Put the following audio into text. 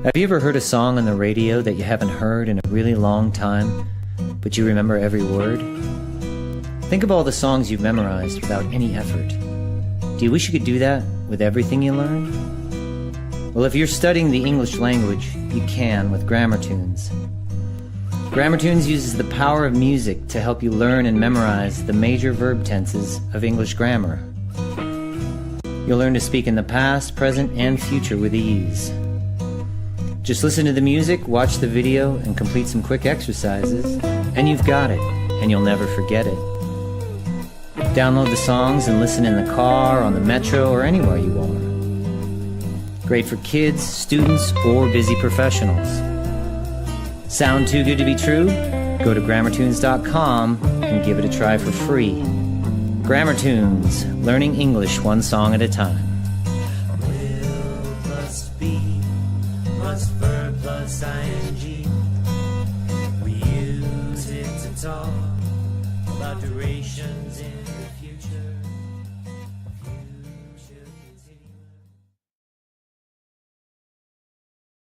Have you ever heard a song on the radio that you haven't heard in a really long time, but you remember every word? Think of all the songs you've memorized without any effort. Do you wish you could do that with everything you learn? Well, if you're studying the English language, you can with GrammarTunes. GrammarTunes uses the power of music to help you learn and memorize the major verb tenses of English grammar. You'll learn to speak in the past, present, and future with ease. Just listen to the music, watch the video, and complete some quick exercises, and you've got it, and you'll never forget it. Download the songs and listen in the car, on the metro, or anywhere you are. Great for kids, students, or busy professionals. Sound too good to be true? Go to GrammarTunes.com and give it a try for free. GrammarTunes, learning English one song at a time. Will plus be plus verb plus ing. We use it to talk about durations in the future.